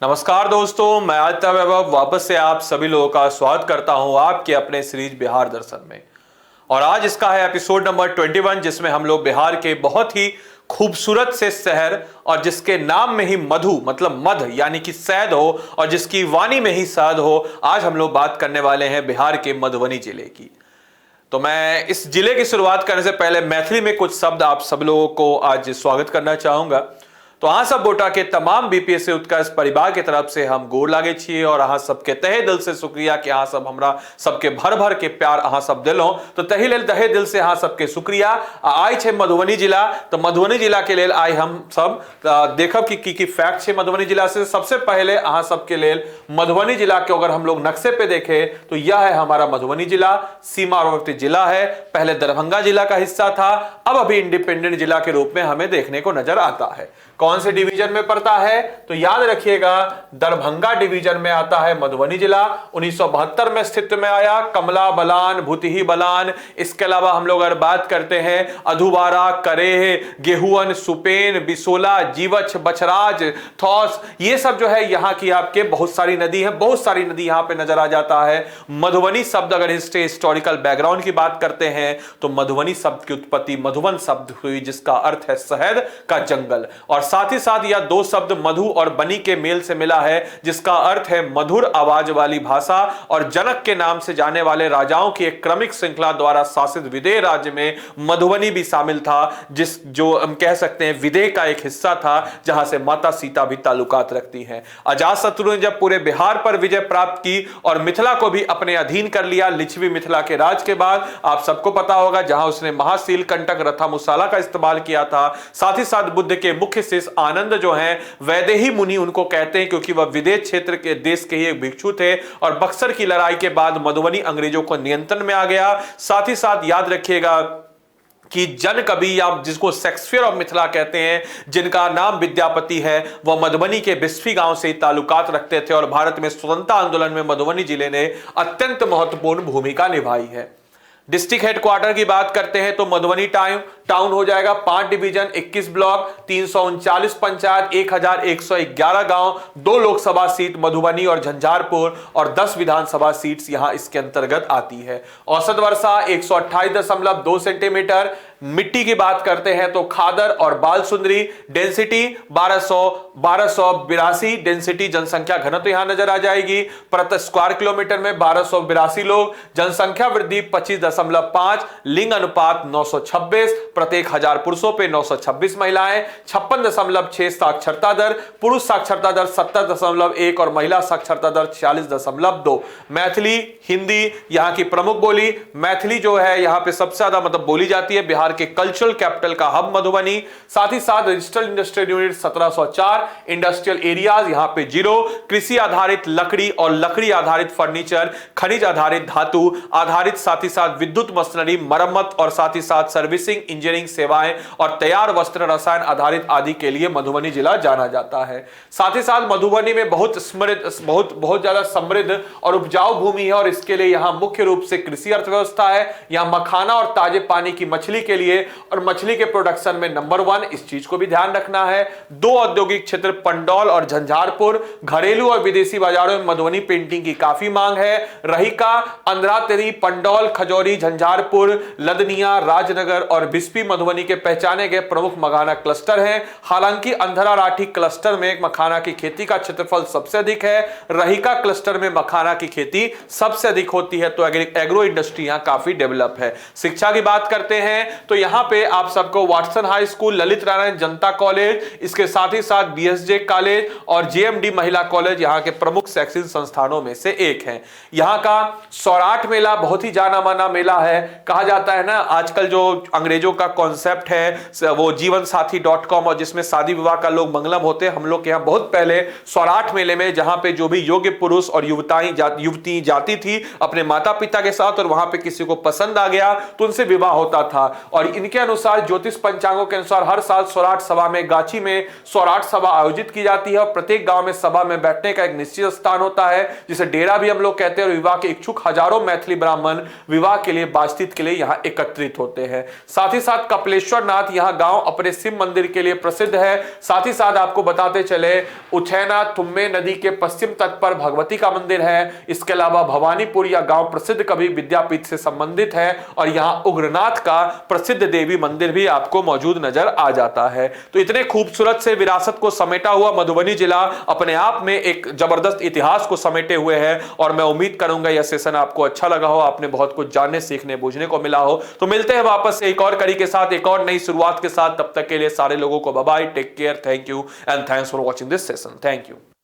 नमस्कार दोस्तों, मैं आदित्य वैभव वापस से आप सभी लोगों का स्वागत करता हूं आपके अपने सीरीज बिहार दर्शन में। और आज इसका है एपिसोड नंबर 21, जिसमें हम लोग बिहार के बहुत ही खूबसूरत से शहर और जिसके नाम में ही मधु मतलब मध यानी कि शहद हो और जिसकी वाणी में ही शहद हो, आज हम लोग बात करने वाले हैं बिहार के मधुबनी जिले की। तो मैं इस जिले की शुरुआत करने से पहले मैथिली में कुछ शब्द आप सब लोगों को आज स्वागत करना चाहूंगा। तो अहाँ सब गोटा के तमाम बीपीएससी उत्कर्ष परिवार के तरफ से हम गोर लागे छिए और अहाँ सबके तहे दिल से शुक्रिया कि अहाँ सब हमरा सबके भर भर के प्यार अहाँ सब दिलो। तो तही लेल तहे दिल से अहाँ सबके शुक्रिया। आइ छे मधुबनी जिला, तो मधुबनी जिला के लेल आइ हम सब देखब कि की फैक्ट छे मधुबनी जिला से। सबसे पहले अहाँ सबके लेल मधुबनी जिला के अगर हम लोग नक्शे पे देखें तो यह है हमारा मधुबनी जिला, सीमावर्ती जिला है। पहले दरभंगा जिला का हिस्सा था, अब अभी इंडिपेंडेंट जिला के रूप में हमें देखने को नजर आता है। कौन से डिवीजन में पड़ता है तो याद रखिएगा, दरभंगा डिवीजन में आता है मधुबनी जिला। 1972 में अस्तित्व में आया। कमला बलान, भूतिही बलान, इसके अलावा हम लोग अगर बात करते हैं अधुबारा, करेह, गेहुअन, सुपेन, बिसोला, जीवछ, बछराज, थौस, ये सब जो है यहाँ की आपके बहुत सारी नदी है। बहुत सारी नदी यहाँ पे नजर आ जाता है। मधुबनी शब्द अगर हिस्टोरिकल बैकग्राउंड की बात करते हैं तो मधुबनी शब्द की उत्पत्ति मधुबन शब्द हुई, जिसका अर्थ है शहद का जंगल। और साथ ही साथ यह दो शब्द मधु और बनी के मेल से मिला है, जिसका अर्थ है मधुर आवाज वाली भाषा। और जनक के नाम से जाने वाले राजाओं की एक क्रमिक श्रृंखला द्वारा शासित विदेह राज्य में मधुबनी भी शामिल था, जो हम कह सकते हैं विदेह का एक हिस्सा था, जहां से माता सीता भी ताल्लुकात रखती हैं। अजातशत्रु ने जब पूरे बिहार पर विजय प्राप्त की और मिथिला को भी अपने अधीन कर लिया, लिच्छवी मिथिला के राज के बाद, आप सबको पता होगा, जहां उसने महाशील कंटक रथामुसाला का इस्तेमाल किया था। साथ ही साथ बुद्ध के मुख्य शिष्य आनंद जो हैं, वैदेही मुनि उनको कहते हैं, क्योंकि वह विदेश क्षेत्र के देश के ही एक भिक्षु थे। और बक्सर की लड़ाई के बाद मधुबनी अंग्रेजों को नियंत्रण में आ गया। साथ ही साथ याद रखिएगा कि जन कवि या जिसको शेक्सपियर ऑफ मिथिला कहते हैं, जिनका नाम विद्यापति है, वह मधुबनी के बिस्फी गांव से ताल्लुकात रखते थे। और भारत में स्वतंत्रता आंदोलन में मधुबनी जिले ने अत्यंत महत्वपूर्ण भूमिका निभाई है। डिस्ट्रिक्ट हेडक्वार्टर की बात करते हैं तो मधुबनी टाउन हो जाएगा। 5 डिवीजन, 21 ब्लॉक, 339 पंचायत, 1111 गांव, 2 लोकसभा सीट मधुबनी और झंझारपुर और 10 विधानसभा सीट्स यहां इसके अंतर्गत आती है। औसत वर्षा 128.2 सेंटीमीटर। मिट्टी की बात करते हैं तो खादर और बालसुंदरी। डेंसिटी 1282 डेंसिटी, जनसंख्या घनत्व यहां नजर आ जाएगी। प्रति स्क्वायर किलोमीटर में 1282 लोग। जनसंख्या वृद्धि 25.5। लिंग अनुपात 926, प्रत्येक 1000 पुरुषों पे 926 महिलाएं। 56.6 साक्षरता दर। पुरुष साक्षरता दर 70.1 और महिला साक्षरता दर 46.2। मैथिली, हिंदी यहां की प्रमुख बोली। मैथिली जो है यहां पे सबसे ज्यादा मतलब बोली जाती है। बिहार के कल्चरल कैपिटल का हब मधुबनी। साथ ही साथ registered industrial unit 1704। Industrial areas यहां पे 0। कृषि आधारित लकड़ी और लकड़ी आधारित फर्नीचर, खनिज आधारित धातु आधारित, साथ ही साथ विद्युत मशीनरी मरम्मत और साथ ही साथ सर्विसिंग, इंजीनियरिंग सेवाएं और तैयार वस्त्र रसायन आधारित आदि के लिए मधुबनी जिला जाना जाता है। साथ ही साथ मधुबनी में बहुत ज्यादा समृद्ध और उपजाऊ भूमि है और इसके लिए यहां मुख्य रूप से कृषि अर्थव्यवस्था है। यहां मखाना और ताजे पानी की मछली के लिए और मछली के प्रोडक्शन में नंबर 1, इस चीज को भी ध्यान रखना है। 2 औद्योगिक क्षेत्र पंडौल और झंझारपुर। घरेलू और विदेशी बाजारों में मधुबनी पेंटिंग की काफी मांग है। रहिका, अंधरातेरी, पंडौल, खजौरी, झंझारपुर, लदनिया, राजनगर और बिस्फी मधुबनी के पहचाने गए प्रमुख मखाना क्लस्टर हैं। हालांकि अंधरा राठी क्लस्टर में मखाना की खेती का क्षेत्रफल सबसे अधिक है। रहिका क्लस्टर में मखाना की खेती सबसे अधिक होती है। तो एग्रो इंडस्ट्री यहां काफी डेवलप है। शिक्षा की बात करते हैं तो यहां पे आप सबको Watson high school, Lalit Narayan जनता कॉलेज, इसके साथ ही साथ बीएसजे कॉलेज और जेएमडी महिला कॉलेज यहां के प्रमुख शैक्षिक संस्थानों में से एक है। यहां का सौराठ मेला बहुत ही जाना माना मेला है। कहा जाता है ना, आजकल जो अंग्रेजों का कॉन्सेप्ट है वो जीवनसाथी.com और जिसमें शादी विवाह का लोग मंगलम होते हैं, हम लोग के यहां बहुत पहले सौराठ मेले में, जहां पे जो भी योग्य पुरुष और युवती जाती थी अपने माता पिता के साथ और वहां पे किसी को पसंद आ गया तो उनसे विवाह होता था। और इनके अनुसार ज्योतिष पंचांगों के अनुसार हर साल सौराठ सभा में गाची में सौराठ सभा आयोजित की जाती है और प्रत्येक गांव में सभा में बैठने का एक निश्चित स्थान होता है जिसे डेरा भी हम लोग कहते हैं। और विवाह के इच्छुक हजारों मैथिली ब्राह्मण विवाह के लिए बातचीत के लिए यहां एकत्रित होते हैं। साथ ही साथ कपिलेश्वर नाथ यहां गांव अपने शिव मंदिर के लिए प्रसिद्ध है। साथ ही साथ आपको बताते चले उछैना तुम्बे नदी के पश्चिम तट पर भगवती का मंदिर है। इसके अलावा भवानीपुर या गांव प्रसिद्ध कवि विद्यापीठ से संबंधित है और यहां उग्रनाथ का प्रसिद्ध देवी मंदिर भी आपको मौजूद नजर आ जाता है। तो इतने खूबसूरत से विरासत को समेटा हुआ मधुबनी जिला अपने आप में एक जबरदस्त इतिहास को समेटे हुए है और मैं उम्मीद करूंगा यह सेशन आपको अच्छा लगा हो, आपने बहुत कुछ जानने सीखने बूझने को मिला हो। तो मिलते हैं वापस से एक और कड़ी के साथ, एक और नई शुरुआत के साथ। तब तक के लिए सारे लोगों को bye bye, take care, thank you and thanks for watching this session. Thank you.